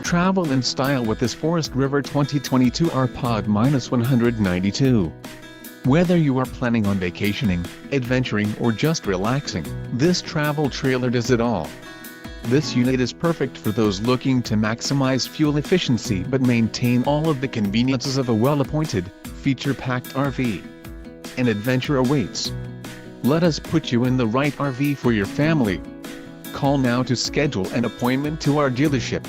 Travel in style with this Forest River 2022 Rpod -192. Whether you are planning on vacationing, adventuring or just relaxing, this travel trailer does it all. This unit is perfect for those looking to maximize fuel efficiency but maintain all of the conveniences of a well-appointed, feature-packed RV. An adventure awaits. Let us put you in the right RV for your family. Call now to schedule an appointment to our dealership.